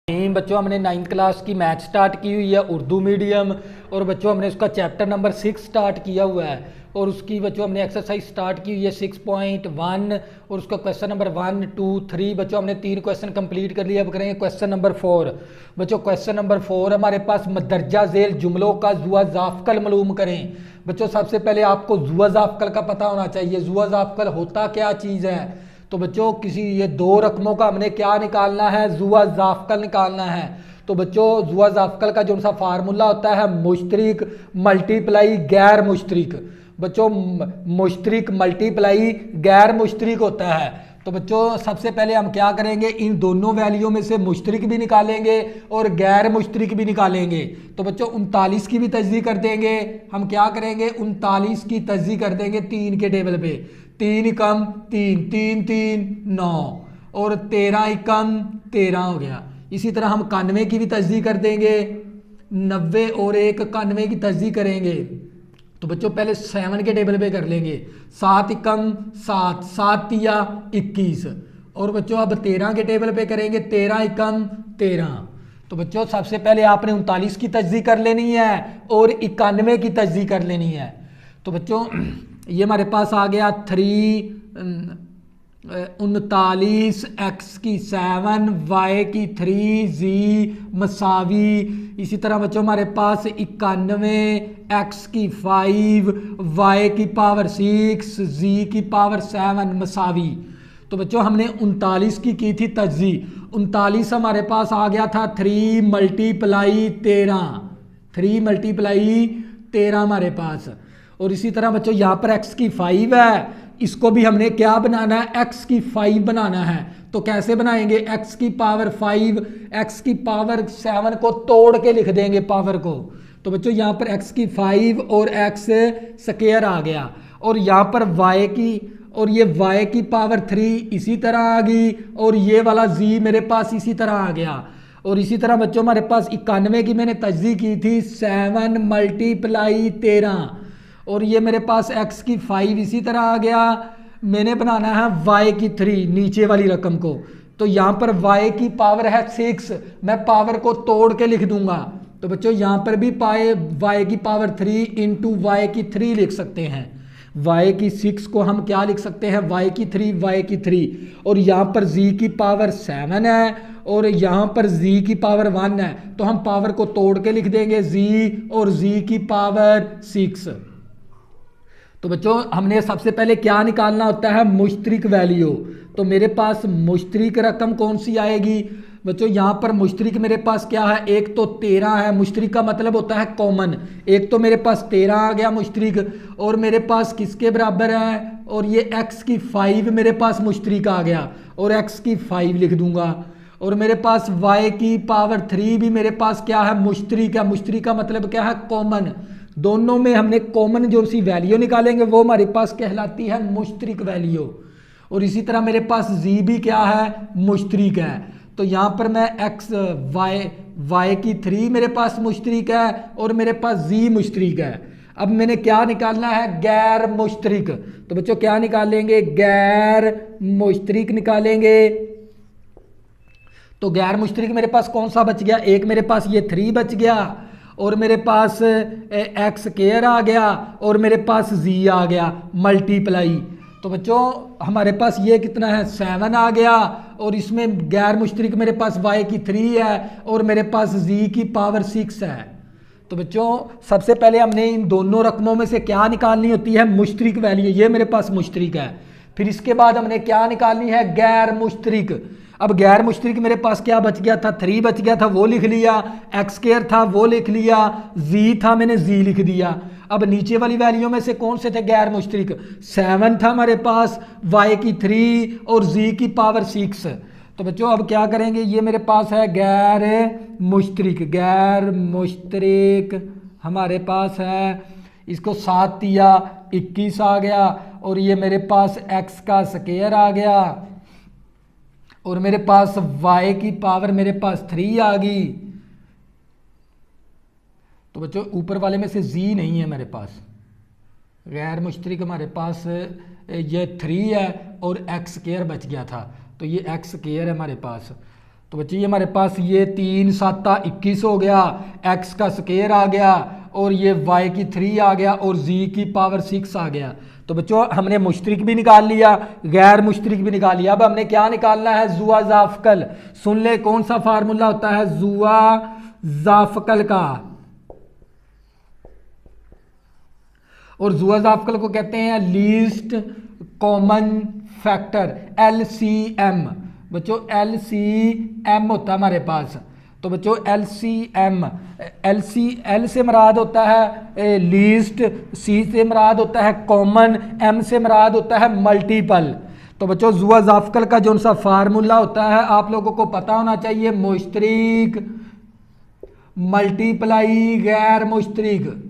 बच्चों हमने 9th class की मैथ स्टार्ट की हुई है उर्दू मीडियम। और बच्चों हमने उसका चैप्टर नंबर 6 स्टार्ट किया हुआ है और उसकी बच्चों हमने एक्सरसाइज स्टार्ट की हुई है 6.1 और उसका क्वेश्चन नंबर 1, 2, 3 बच्चों हमने 3 क्वेश्चन कंप्लीट कर लिए। अब करेंगे क्वेश्चन नंबर 4। बच्चों क्वेश्चन नंबर 4 हमारे पास मदरजा झेल जुमलों का जुआ जाफकल मालूम करें। बच्चों सबसे पहले आपको जुआ जाफकल का पता होना चाहिए। जुआ जाफकल होता क्या चीज़ है। तो बच्चों किसी ये दो रकमों का हमने क्या निकालना है, जुआ जाफकल निकालना है। तो बच्चों जुआ जाफकल का जो सा फार्मूला होता है मुश्तरिक मल्टीप्लाई गैर मुश्तरिक। बच्चों मुश्तरिक मल्टीप्लाई गैर मुश्तरिक होता है। तो बच्चों सबसे पहले हम क्या करेंगे, इन दोनों वैल्यू में से मुश्तरिक भी निकालेंगे और गैर मुश्तरिक भी निकालेंगे। तो बच्चों 39 की भी तजदीद कर देंगे। हम क्या करेंगे 39 की तजदीद कर देंगे 3 के टेबल पे। 3 कम 3, 3 3 9 और 13 कम 13 हो गया। इसी तरह हम 91 की भी तजदीद कर देंगे। 90 और 1 91 की तजदीद करेंगे। तो बच्चों पहले 7 के टेबल पे कर लेंगे। 7 कम 7, 7 या 21 और बच्चों अब 13 के टेबल पे करेंगे। 13 कम 13। तो बच्चों सबसे पहले आपने 39 की तजदीद कर लेनी है और 91 की तजदीद कर लेनी है। तो बच्चों ये हमारे पास आ गया 39 x की 7 y की 3 z मसावी। इसी तरह बच्चों हमारे पास 91 x की 5 y की पावर 6 z की पावर 7 मसावी। तो बच्चों हमने 39 की थी तजदीद। 39 हमारे पास आ गया था 3 मल्टीप्लाई 13। 3 मल्टीप्लाई 13 हमारे पास। और इसी तरह बच्चों यहाँ पर x की 5 है, इसको भी हमने क्या बनाना है x की 5 बनाना है। तो कैसे बनाएंगे, x की पावर 5 x की पावर 7 को तोड़ के लिख देंगे पावर को। तो बच्चों यहाँ पर x की 5 और x स्क्वायर आ गया और यहाँ पर y की और ये y की पावर 3 इसी तरह आ गई और ये वाला z मेरे पास इसी तरह आ गया। और इसी तरह बच्चों हमारे पास 91 की मैंने तजदीद की थी 7 मल्टीप्लाई 13 और ये मेरे पास x की 5 इसी तरह आ गया। मैंने बनाना है y की 3 नीचे वाली रकम को। तो यहाँ पर y की पावर है 6, मैं पावर को तोड़ के लिख दूंगा। तो बच्चों यहाँ पर भी पाए y की पावर 3 इंटू y की 3 लिख सकते हैं। y की 6 को हम क्या लिख सकते हैं y की 3 और यहाँ पर z की पावर 7 है और यहाँ पर z की पावर 1 है। तो हम पावर को तोड़ के लिख देंगे z और z की पावर 6। तो बच्चों हमने सबसे पहले क्या निकालना होता है मुश्तरिक वैल्यू। तो मेरे पास मुश्तरिक रकम कौन सी आएगी। बच्चों यहाँ पर मुश्तरिक मेरे पास क्या है, एक तो 13 है। मुश्तरिक का मतलब होता है कॉमन। एक तो मेरे पास 13 आ गया मुश्तरिक और मेरे पास किसके बराबर है, और ये x की 5 मेरे पास मुश्तरिक आ गया और x की 5 लिख दूंगा। और मेरे पास y की पावर 3 भी मेरे पास क्या है मुश्तरिक है। मुश्तरिक का मतलब क्या है कॉमन। दोनों में हमने कॉमन जो सी वैल्यू निकालेंगे वो हमारे पास कहलाती है मुश्तरिक वैल्यू। और इसी तरह मेरे पास z भी क्या है मुश्तरिक है। तो यहाँ पर मैं x y की 3 मेरे पास मुश्तरिक है और मेरे पास z मुश्तरिक है। अब मैंने क्या निकालना है गैर मुश्तरिक। तो बच्चों क्या निकालेंगे गैर मुश्तरिक निकालेंगे। तो गैर मुश्तरिक मेरे पास कौन सा बच गया, एक मेरे पास ये 3 बच गया और मेरे पास x स्क्वायर आ गया और मेरे पास z आ गया मल्टीप्लाई। तो बच्चों हमारे पास ये कितना है 7 आ गया और इसमें गैर मुश्तरिक मेरे पास y की 3 है और मेरे पास z की पावर 6 है। तो बच्चों सबसे पहले हमने इन दोनों रकमों में से क्या निकालनी होती है मुश्तरिक वैल्यू। ये मेरे पास मुश्तरिक है। फिर इसके बाद हमने क्या निकालनी है गैर मुश्तरिक। अब गैर मुश्तरिक मेरे पास क्या बच गया था 3 बच गया था वो लिख लिया, x स्क्वायर था वो लिख लिया, z था मैंने z लिख दिया। अब नीचे वाली वैल्यू में से कौन से थे गैर मुश्तरिक, 7 था हमारे पास, y की 3 और z की पावर 6। तो बच्चों अब क्या करेंगे, ये मेरे पास है गैर मुश्तरिक। गैर मुश्तरिक हमारे पास है, इसको 7 या 21 आ गया और ये मेरे पास x का स्क्वायर आ गया और मेरे पास y की पावर मेरे पास 3 आ गई। तो बच्चों ऊपर वाले में से z नहीं है मेरे पास। गैर मुश्तरिक हमारे पास ये 3 है और x स्क्वायर बच गया था। तो ये x स्क्वायर है हमारे पास। तो बच्चे ये हमारे पास ये 3 7 21 हो गया, x का स्क्वायर आ गया और ये y की 3 आ गया और z की पावर 6 आ गया। तो बच्चों हमने मुश्तरिक भी निकाल लिया, गैर मुश्तरिक भी निकाल लिया। अब हमने क्या निकालना है, जुआ जाफकल। सुन ले कौन सा फार्मूला होता है जुआ जाफकल का, और जुआ जाफकल को कहते हैं लीस्ट कॉमन फैक्टर, LCM। बच्चों LCM होता है हमारे पास। तो बच्चों LCM, L से मराद होता है लीस्ट, C से मराद होता है कॉमन, M से मराद होता है मल्टीपल। तो बच्चों जुआ जाफकल का जो सा फार्मूला होता है आप लोगों को पता होना चाहिए, मुश्तरिक मल्टीप्लाई गैर मुश्तरिक,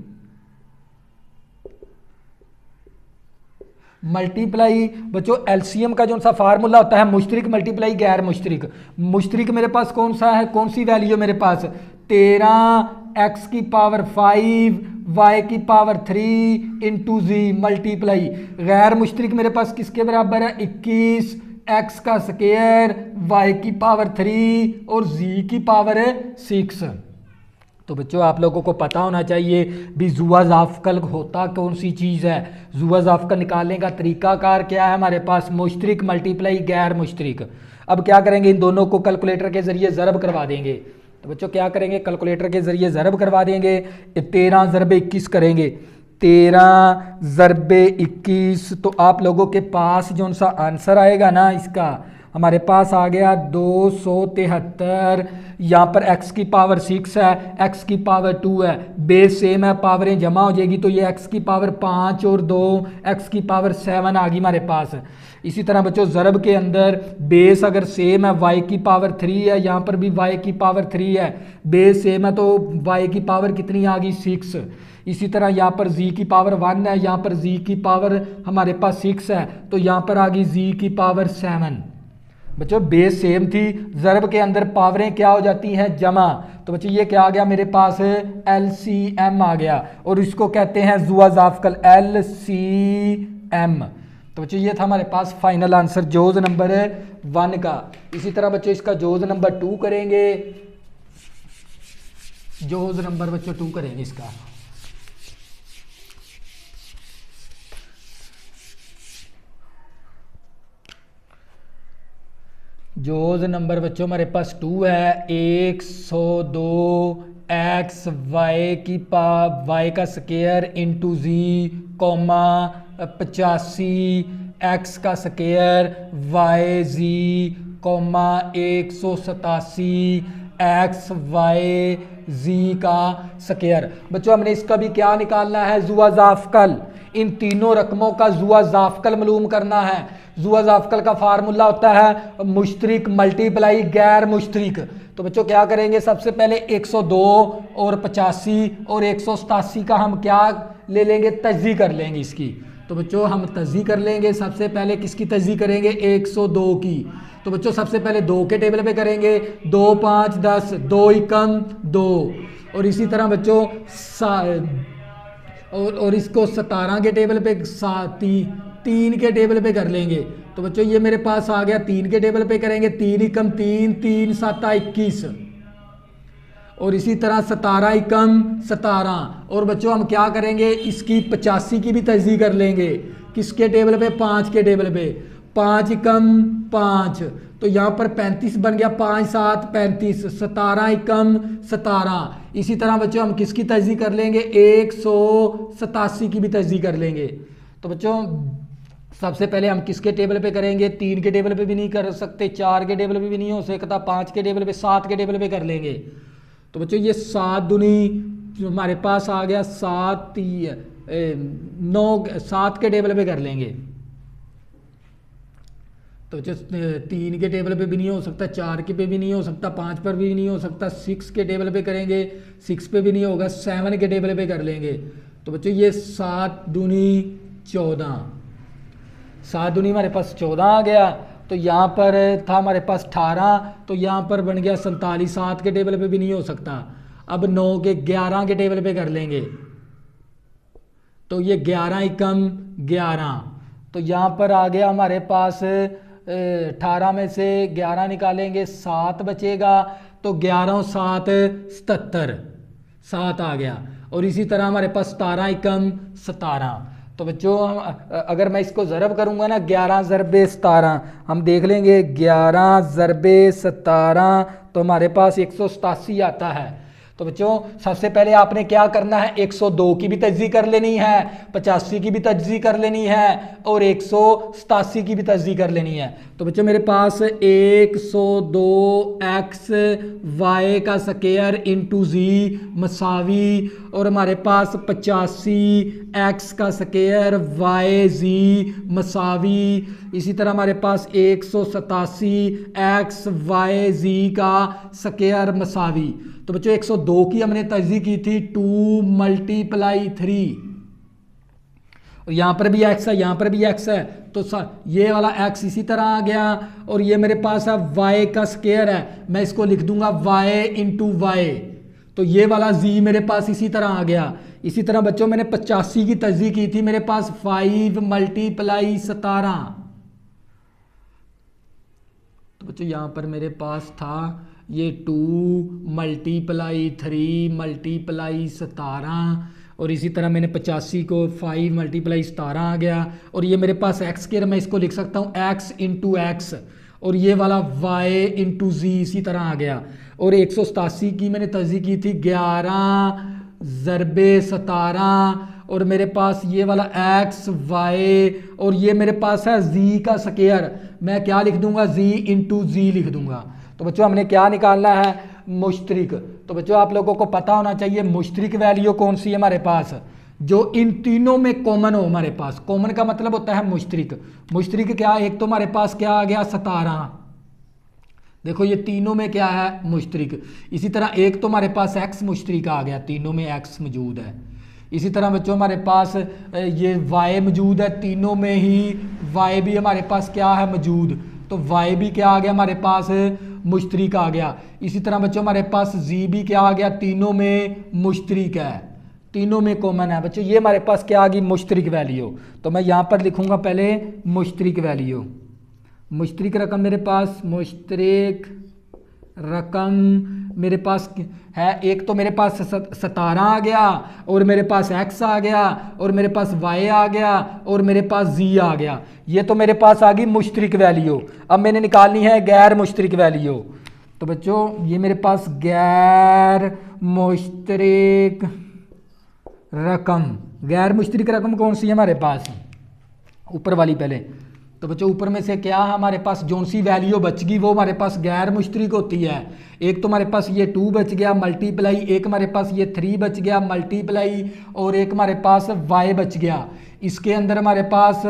मल्टीप्लाई। बच्चों LCM का जो सा फार्मूला होता है मुश्तरिक मल्टीप्लाई गैर मुश्तरिक। मुश्तरिक मेरे पास कौन सा है, कौन सी वैल्यू मेरे पास, 13 x की पावर 5 y की पावर 3 इंटू जी मल्टीप्लाई। गैर मुश्तरिक मेरे पास किसके बराबर है, 21 x का स्क्वायर y की पावर 3 और z की पावर 6। तो बच्चों आप लोगों को पता होना चाहिए भी जुआ जाफकल होता कौन सी चीज़ है। जुआ जाफकल निकालने का तरीकाकार क्या है हमारे पास, मुश्तरिक मल्टीप्लाई गैर मुश्तरिक। अब क्या करेंगे, इन दोनों को कैलकुलेटर के ज़रिए ज़रब करवा देंगे। तो बच्चों क्या करेंगे, कैलकुलेटर के ज़रिए ज़रब करवा देंगे। 13 ज़रबे 21 करेंगे, 13 ज़रबे 21। तो आप लोगों के पास जो सा आंसर आएगा ना इसका, हमारे पास आ गया 273। यहाँ पर x की पावर 6 है, x की पावर 2 है, बेस सेम है, पावरें जमा हो जाएगी तो ये x की पावर 5 और 2 x की पावर 7 आ गई हमारे पास। इसी तरह बच्चों ज़रब के अंदर बेस अगर सेम है, y की पावर 3 है, यहाँ पर भी y की पावर 3 है, बेस सेम है तो y की पावर कितनी आ गई, 6। इसी तरह यहाँ पर z की पावर 1 है, यहाँ पर z की पावर हमारे पास 6 है तो यहाँ पर आ गई z की पावर 7। बच्चों बेस सेम थी, ज़रब के अंदर पावरें क्या हो जाती हैं, जमा। तो बच्चों ये क्या आ गया मेरे पास, LCM आ गया और इसको कहते हैं जुआ जाफकल, LCM। तो बच्चों ये था हमारे पास फाइनल आंसर जोज नंबर 1 का। इसी तरह बच्चों इसका जोज नंबर 2 करेंगे, जोज नंबर बच्चों 2 करेंगे इसका। जोज नंबर बच्चों हमारे पास 2 है, 102 एक्स वाई की वाई का स्क्वायर इंटू जी कॉमा 85 एक्स का स्क्वायर वाई जी कॉमा 187 एक्स वाई जी का स्क्वायर। बच्चों हमने इसका भी क्या निकालना है, जुआ जाफकल। इन तीनों रकमों का जुआ जाफकल मालूम करना है। जुआ जाफकल का फार्मूला होता है मुश्तरिक मल्टीप्लाई गैर मुश्तरिक। तो बच्चों क्या करेंगे, सबसे पहले 102 और 85 और 187 का हम क्या ले लेंगे, तज्जी कर लेंगे इसकी। तो बच्चों हम तज्जी कर लेंगे, सबसे पहले किसकी तज्जी करेंगे, 102 की। तो बच्चों सबसे पहले 2 के टेबल पे करेंगे, 2 5 10, 2 एकम 2। और इसी तरह बच्चों और इसको 17 के टेबल पे 3 के टेबल पे कर लेंगे। तो बच्चों ये मेरे पास आ गया 3 के टेबल पे करेंगे, 3 एकम 3, 3 7 21 और इसी तरह 17 एकम 17। और बच्चों हम क्या करेंगे, इसकी 85 की भी तज्जी कर लेंगे, किसके टेबल पे, 5 के टेबल पे, 5 एकम 5। तो यहाँ पर 35 बन गया, 5 7 35, 17 एकम 17। इसी तरह बच्चों हम किसकी तज्जी कर लेंगे, 187 की भी तज्जी कर लेंगे। तो बच्चों सबसे पहले हम किसके टेबल पे करेंगे, 3 के टेबल पे भी नहीं कर सकते, 4 के टेबल पे भी नहीं हो सकता, 5 के टेबल पे, 7 के टेबल पे कर लेंगे। तो बच्चों ये 7 दूनी जो हमारे पास आ गया 7 के टेबल पे कर लेंगे। तो बच्चों 3 के टेबल पे भी नहीं हो सकता, 4 के पे भी नहीं हो सकता, 5 पर भी नहीं हो सकता, 6 के टेबल पे करेंगे, 6 पे भी नहीं होगा, 7 के टेबल पे कर लेंगे। तो बच्चों ये 7 दूनी 14, 7 दूनी हमारे पास 14 आ गया। तो यहाँ पर था हमारे पास 18, तो यहाँ पर बन गया 47, 7 के टेबल पे भी नहीं हो सकता। अब 9 के 11 के टेबल पे कर लेंगे, तो ये 11 एकम 11। तो यहाँ पर आ गया हमारे पास 18 में से 11 निकालेंगे 7 बचेगा, तो 11 7 77, 7 आ गया। और इसी तरह हमारे पास 17 एकम 17। तो बच्चों अगर मैं इसको ज़रब करूँगा ना 11 ज़रबे 17, हम देख लेंगे 11 ज़रबे 17 तो हमारे पास 187 आता है। तो बच्चों सबसे पहले आपने क्या करना है, 102 की भी तज्ज़ी कर लेनी है, 85 की भी तज्ज़ी कर लेनी है और 187 की भी तज्ज़ी कर लेनी है। तो बच्चों मेरे पास 102 एक्स वाई का स्क्वायर इंटू जी मसावी, और हमारे पास 85 एक्स का स्क्वायर वाई जी मसावी। इसी तरह हमारे पास 187 एक्स वाई जी का स्क्वायर मसावी। तो बच्चों 102 की हमने तज्ज़ी की थी 2 × 3, और यहाँ पर भी x है, यहाँ पर भी x है, तो ये वाला x इसी तरह आ गया। और ये मेरे पास है y का स्क्वायर है, मैं इसको लिख दूंगा y इंटू वाई, तो ये वाला z मेरे पास इसी तरह आ गया। इसी तरह बच्चों मैंने 85 की तज्ज़ी की थी, मेरे पास 5 × 17। तो बच्चों यहाँ पर मेरे पास था ये 2 × 3 × 17, और इसी तरह मैंने 85 को 5 × 17 आ गया। और ये मेरे पास एक्स स्क्वायर, मैं इसको लिख सकता हूँ x इंटू एक्स, और ये वाला y इंटू जी इसी तरह आ गया। और 187 की मैंने तज्ज़ी की थी 11 ज़रबे 17, और मेरे पास ये वाला x y, और ये मेरे पास है z का स्क्वायर, मैं क्या लिख दूंगा, z इंटू जी लिख दूंगा। तो बच्चों हमने क्या निकालना है, मुश्तरिक। तो बच्चों आप लोगों को पता होना चाहिए मुश्तरिक वैल्यू कौन सी है हमारे पास, जो इन तीनों में कॉमन हो। हमारे पास कॉमन का मतलब होता है मुश्तरिक। मुश्तरिक क्या, एक तो हमारे पास क्या आ गया 17, देखो ये तीनों में क्या है मुश्तरिक। इसी तरह एक तो हमारे पास x मुश्तरिक आ गया, तीनों में x मौजूद है। इसी तरह बच्चों हमारे पास ये y मौजूद है, तीनों में ही y भी हमारे पास क्या है मौजूद, तो y भी क्या आ गया हमारे पास मुश्तरिक आ गया। इसी तरह बच्चों हमारे पास z भी क्या आ गया, तीनों में मुश्तरिक है, तीनों में कॉमन है। बच्चों ये हमारे पास क्या आ गई, मुश्तरिक वैल्यू। तो मैं यहाँ पर लिखूँगा पहले मुश्तरिक वैल्यू। मुश्तरिक रकम मेरे पास, मुश्तरिक रकम मेरे पास है, एक तो मेरे पास 17 आ गया, और मेरे पास x आ गया, और मेरे पास y आ गया, और मेरे पास z आ गया। ये तो मेरे पास आ गई मुश्तरिक वैल्यू। अब मैंने निकालनी है गैर मुश्तरिक वैल्यू। तो बच्चों ये मेरे पास गैर मुश्तरिक रकम, गैर मुश्तरिक रकम कौन सी है हमारे पास, ऊपर वाली पहले। तो बच्चों ऊपर में से क्या हमारे पास जोन सी वैल्यू बच गई वो हमारे पास गैर मुश्तरिक होती है। एक तो हमारे पास ये 2 बच गया मल्टीप्लाई, एक हमारे पास ये 3 बच गया मल्टीप्लाई, और एक हमारे पास y बच गया। इसके अंदर हमारे पास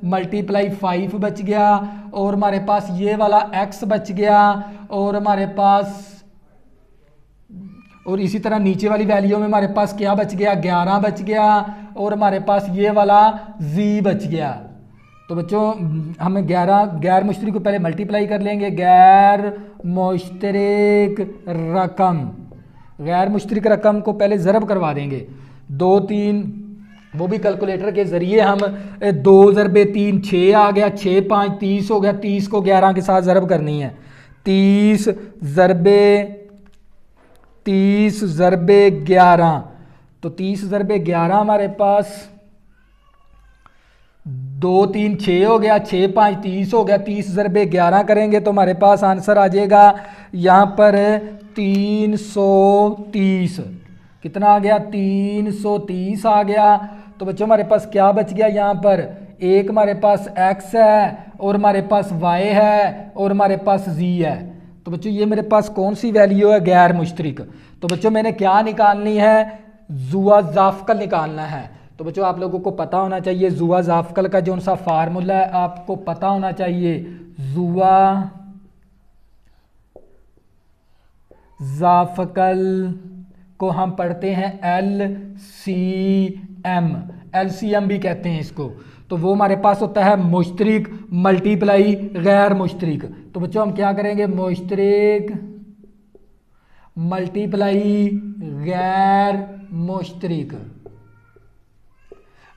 मल्टीप्लाई 5 बच गया, और हमारे पास ये वाला x बच गया, और हमारे पास, और इसी तरह नीचे वाली वैल्यू में हमारे पास क्या बच गया, 11 बच गया, और हमारे पास ये वाला z बच गया। तो बच्चों हम 11 गैर मुश्तरिक को पहले मल्टीप्लाई कर लेंगे, गैर मुश्तरिक रकम, गैर मुश्तरिक रकम को पहले ज़रब करवा देंगे 2 3, वो भी कैलकुलेटर के ज़रिए। हम 2 ज़रबे 3 6 आ गया, 6 5 30 हो गया, 30 को 11 के साथ ज़रब करनी है, 30 ज़रबे 11, तो 30 ज़रबे 11 हमारे पास 2 3 6 हो गया, 6 5 30 हो गया, 30 ज़रबे 11 करेंगे तो हमारे पास आंसर आ जाएगा यहाँ पर 330। कितना आ गया, 330 आ गया। तो बच्चों हमारे पास क्या बच गया यहाँ पर, एक हमारे पास x है, और हमारे पास y है, और हमारे पास z है। तो बच्चों ये मेरे पास कौन सी वैल्यू है, गैर मुश्तरिक। तो बच्चों मैंने क्या निकालनी है, जुआ जाफकल निकालना है। तो बच्चों आप लोगों को पता होना चाहिए जुआ जाफकल का जो सा फार्मूला है आपको पता होना चाहिए। जुआ जाफकल को हम पढ़ते हैं LCM भी कहते हैं इसको। तो वो हमारे पास होता है मुश्तरिक मल्टीप्लाई गैर मुश्तरिक। तो बच्चों हम क्या करेंगे, मुश्तरिक मल्टीप्लाई गैर मुश्तरिक,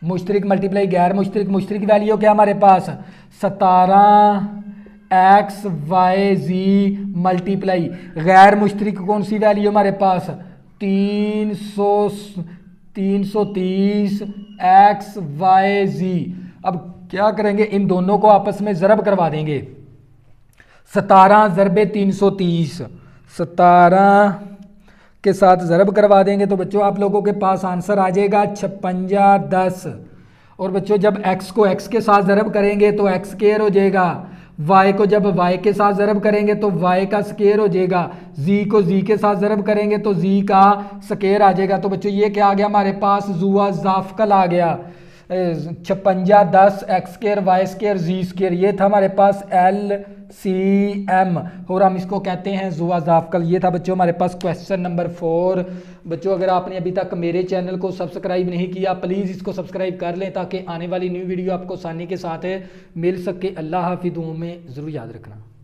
मुश्तरिक मल्टीप्लाई गैर मुश्तरिक। मुश्तरिक वैल्यू क्या हमारे पास 17 एक्स वाई जी मल्टीप्लाई गैर मुश्तरक कौन सी वैल्यू हमारे पास 330 एक्स वाई जी। अब क्या करेंगे, इन दोनों को आपस में ज़रब करवा देंगे। 17 ज़रबे 330 17 के साथ ज़रब करवा देंगे तो बच्चों आप लोगों के पास आंसर आ जाएगा 56 10। और बच्चों जब x को x के साथ ज़रब करेंगे तो x स्क्वायर हो जाएगा, y को जब y के साथ ज़रब करेंगे तो y का स्क्वायर हो जाएगा, z को z के साथ ज़रब करेंगे तो z का स्क्वायर आ जाएगा। तो बच्चों ये क्या आ गया हमारे पास, जुआ जाफकल आ गया। 56 10 एक्स स्क्वायर वाई स्क्वायर जी स्क्वायर, ये था हमारे पास LCM और हम इसको कहते हैं जुआ जाफकल। ये था बच्चों हमारे पास क्वेश्चन नंबर 4। बच्चों अगर आपने अभी तक मेरे चैनल को सब्सक्राइब नहीं किया प्लीज़ इसको सब्सक्राइब कर लें ताकि आने वाली न्यू वीडियो आपको आसानी के साथ मिल सके। अल्लाह हाफिज़, दुआओं में ज़रूर याद रखना।